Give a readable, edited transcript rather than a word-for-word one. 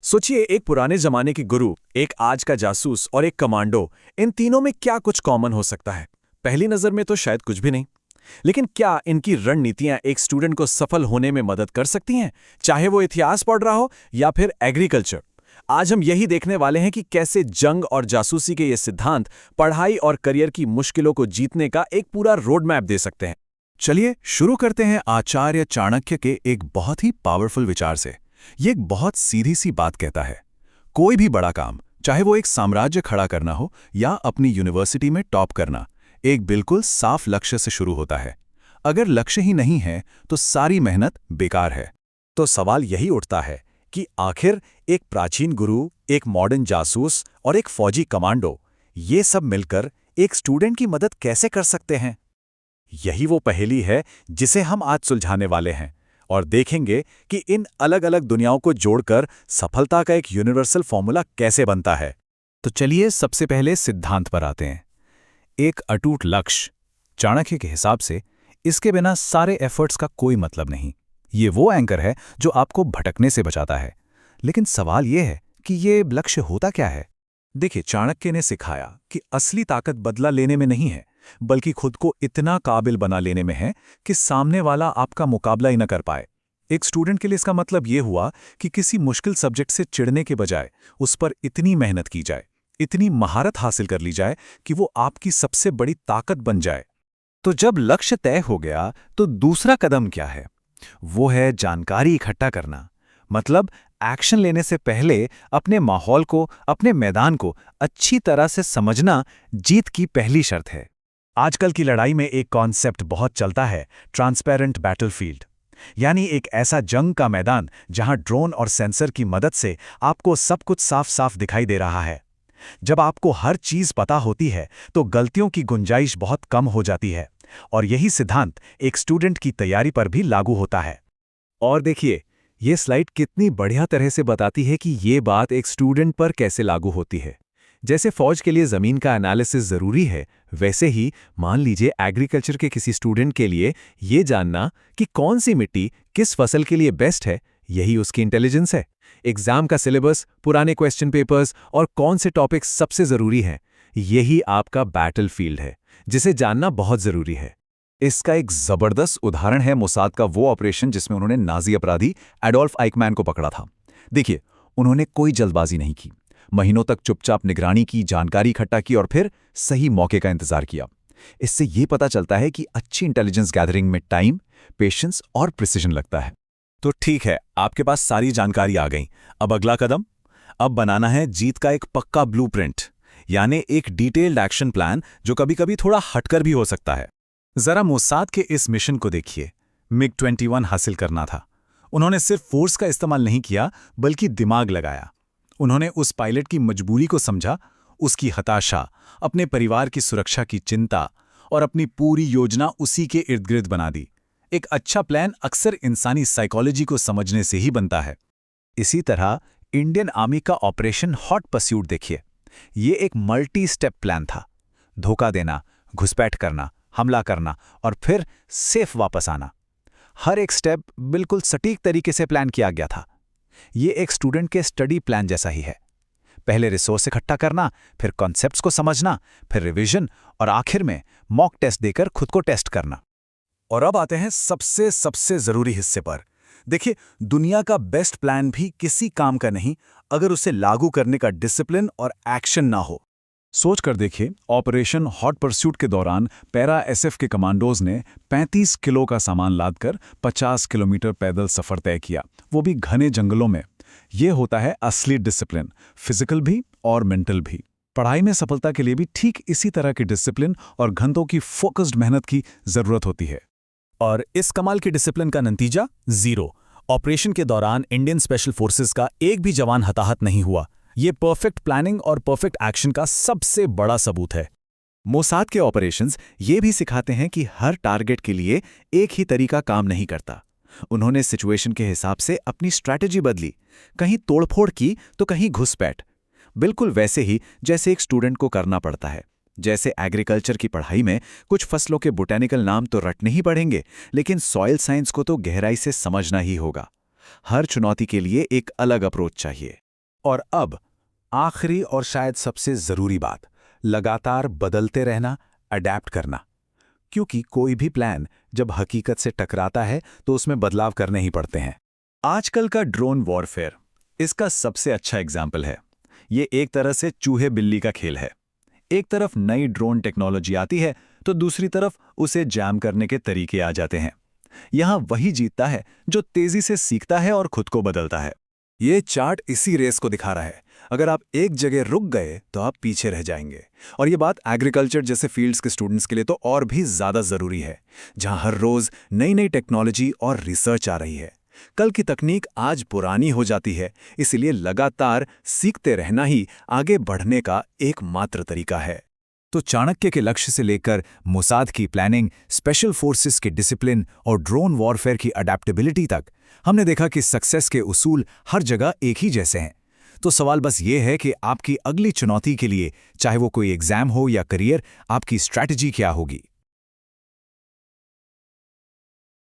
सोचिए, एक पुराने जमाने के गुरु, एक आज का जासूस और एक कमांडो, इन तीनों में क्या कुछ कॉमन हो सकता है? पहली नजर में तो शायद कुछ भी नहीं। लेकिन क्या इनकी रणनीतियां एक स्टूडेंट को सफल होने में मदद कर सकती हैं, चाहे वो इतिहास पढ़ रहा हो या फिर एग्रीकल्चर? आज हम यही देखने वाले हैं कि कैसे जंग और जासूसी के ये सिद्धांत पढ़ाई और करियर की मुश्किलों को जीतने का एक पूरा रोड मैप दे सकते हैं। चलिए शुरू करते हैं आचार्य चाणक्य के एक बहुत ही पावरफुल विचार से। ये एक बहुत सीधी सी बात कहता है, कोई भी बड़ा काम, चाहे वो एक साम्राज्य खड़ा करना हो या अपनी यूनिवर्सिटी में टॉप करना, एक बिल्कुल साफ लक्ष्य से शुरू होता है। अगर लक्ष्य ही नहीं है तो सारी मेहनत बेकार है। तो सवाल यही उठता है कि आखिर एक प्राचीन गुरु, एक मॉडर्न जासूस और एक फौजी कमांडो, ये सब मिलकर एक स्टूडेंट की मदद कैसे कर सकते हैं? यही वो पहेली है जिसे हम आज सुलझाने वाले हैं और देखेंगे कि इन अलग अलग दुनियाओं को जोड़कर सफलता का एक यूनिवर्सल फॉर्मूला कैसे बनता है। तो चलिए सबसे पहले सिद्धांत पर आते हैं। एक अटूट लक्ष्य। चाणक्य के हिसाब से इसके बिना सारे एफर्ट्स का कोई मतलब नहीं। ये वो एंकर है जो आपको भटकने से बचाता है। लेकिन सवाल यह है कि ये लक्ष्य होता क्या है? देखिए, चाणक्य ने सिखाया कि असली ताकत बदला लेने में नहीं है, बल्कि खुद को इतना काबिल बना लेने में है कि सामने वाला आपका मुकाबला ही न कर पाए। एक स्टूडेंट के लिए इसका मतलब ये हुआ कि किसी मुश्किल सब्जेक्ट से चिढ़ने के बजाय उस पर इतनी मेहनत की जाए, इतनी महारत हासिल कर ली जाए कि वो आपकी सबसे बड़ी ताकत बन जाए। तो जब लक्ष्य तय हो गया तो दूसरा कदम क्या है? वो है जानकारी इकट्ठा करना। मतलब एक्शन लेने से पहले अपने माहौल को, अपने मैदान को अच्छी तरह से समझना जीत की पहली शर्त है। आजकल की लड़ाई में एक कॉन्सेप्ट बहुत चलता है, ट्रांसपेरेंट बैटलफील्ड, यानी एक ऐसा जंग का मैदान जहां ड्रोन और सेंसर की मदद से आपको सब कुछ साफ साफ दिखाई दे रहा है। जब आपको हर चीज पता होती है तो गलतियों की गुंजाइश बहुत कम हो जाती है, और यही सिद्धांत एक स्टूडेंट की तैयारी पर भी लागू होता है। और देखिए, ये स्लाइड कितनी बढ़िया तरह से बताती है कि ये बात एक स्टूडेंट पर कैसे लागू होती है। जैसे फौज के लिए जमीन का एनालिसिस जरूरी है, वैसे ही मान लीजिए एग्रीकल्चर के किसी स्टूडेंट के लिए ये जानना कि कौन सी मिट्टी किस फसल के लिए बेस्ट है, यही उसकी इंटेलिजेंस है। एग्जाम का सिलेबस, पुराने क्वेश्चन पेपर्स और कौन से टॉपिक्स सबसे जरूरी हैं, यही आपका बैटलफील्ड है, जिसे जानना बहुत जरूरी है। इसका एक जबरदस्त उदाहरण है मोसाद का वो ऑपरेशन जिसमें उन्होंने नाजी अपराधी एडोल्फ आइकमैन को पकड़ा था। देखिए, उन्होंने कोई जल्दबाजी नहीं की, महीनों तक चुपचाप निगरानी की, जानकारी इकट्ठा की और फिर सही मौके का इंतजार किया। इससे यह पता चलता है कि अच्छी इंटेलिजेंस गैदरिंग में टाइम, पेशेंस और प्रिसिजन लगता है। तो ठीक है, आपके पास सारी जानकारी आ गई। अब अगला कदम, अब बनाना है जीत का एक पक्का ब्लूप्रिंट, यानी एक डिटेल्ड एक्शन प्लान जो कभी-कभी थोड़ा हटकर भी हो सकता है। जरा मोसाद के इस मिशन को देखिए। MiG-21 हासिल करना था। उन्होंने सिर्फ फोर्स का इस्तेमाल नहीं किया, बल्कि दिमाग लगाया। उन्होंने उस पायलट की मजबूरी को समझा, उसकी हताशा, अपने परिवार की सुरक्षा की चिंता, और अपनी पूरी योजना उसी के इर्द गिर्द बना दी। एक अच्छा प्लान अक्सर इंसानी साइकोलॉजी को समझने से ही बनता है। इसी तरह इंडियन आर्मी का ऑपरेशन हॉट परस्यूट देखिए। ये एक मल्टी स्टेप प्लान था। धोखा देना, घुसपैठ करना, हमला करना और फिर सेफ वापस आना। हर एक स्टेप बिल्कुल सटीक तरीके से प्लान किया गया था। ये एक स्टूडेंट के स्टडी प्लान जैसा ही है। पहले रिसोर्स इकट्ठा करना, फिर कॉन्सेप्ट्स को समझना, फिर रिवीजन और आखिर में मॉक टेस्ट देकर खुद को टेस्ट करना। और अब आते हैं सबसे जरूरी हिस्से पर। देखिए, दुनिया का बेस्ट प्लान भी किसी काम का नहीं अगर उसे लागू करने का डिसिप्लिन और एक्शन ना हो। सोच कर देखिए, ऑपरेशन हॉट परस्यूट के दौरान पैरा एसएफ के कमांडोज ने 35 किलो का सामान लादकर 50 किलोमीटर पैदल सफर तय किया, वो भी घने जंगलों में। ये होता है असली डिसिप्लिन, फिजिकल भी और मेंटल भी। पढ़ाई में सफलता के लिए भी ठीक इसी तरह की डिसिप्लिन और घंटों की फोकस्ड मेहनत की जरूरत होती है। और इस कमाल की डिसिप्लिन का नतीजा 0। ऑपरेशन के दौरान इंडियन स्पेशल फोर्सेस का एक भी जवान हताहत नहीं हुआ। ये परफेक्ट प्लानिंग और परफेक्ट एक्शन का सबसे बड़ा सबूत है। मोसाद के ऑपरेशंस ये भी सिखाते हैं कि हर टारगेट के लिए एक ही तरीका काम नहीं करता। उन्होंने सिचुएशन के हिसाब से अपनी स्ट्रैटेजी बदली, कहीं तोड़फोड़ की तो कहीं घुसपैठ। बिल्कुल वैसे ही जैसे एक स्टूडेंट को करना पड़ता है। जैसे एग्रीकल्चर की पढ़ाई में कुछ फसलों के बोटेनिकल नाम तो रटने ही पड़ेंगे, लेकिन सॉइल साइंस को तो गहराई से समझना ही होगा। हर चुनौती के लिए एक अलग अप्रोच चाहिए। और अब आखिरी और शायद सबसे जरूरी बात, लगातार बदलते रहना, अडैप्ट करना। क्योंकि कोई भी प्लान जब हकीकत से टकराता है तो उसमें बदलाव करने ही पड़ते हैं। आजकल का ड्रोन वॉरफेयर इसका सबसे अच्छा एग्जाम्पल है। ये एक तरह से चूहे बिल्ली का खेल है। एक तरफ नई ड्रोन टेक्नोलॉजी आती है तो दूसरी तरफ उसे जैम करने के तरीके आ जाते हैं। यहां वही जीतता है जो तेजी से सीखता है और खुद को बदलता है। ये चार्ट इसी रेस को दिखा रहा है। अगर आप एक जगह रुक गए तो आप पीछे रह जाएंगे। और ये बात एग्रीकल्चर जैसे फील्ड्स के स्टूडेंट्स के लिए तो और भी ज़्यादा ज़रूरी है, जहां हर रोज़ नई नई टेक्नोलॉजी और रिसर्च आ रही है। कल की तकनीक आज पुरानी हो जाती है, इसलिए लगातार सीखते रहना ही आगे बढ़ने का एकमात्र तरीका है। तो चाणक्य के लक्ष्य से लेकर मोसाद की प्लानिंग, स्पेशल फोर्सेस की डिसिप्लिन और ड्रोन वॉरफेयर की अडेप्टेबिलिटी तक, हमने देखा कि सक्सेस के उसूल हर जगह एक ही जैसे हैं। तो सवाल बस ये है कि आपकी अगली चुनौती के लिए, चाहे वो कोई एग्जाम हो या करियर, आपकी स्ट्रैटेजी क्या होगी।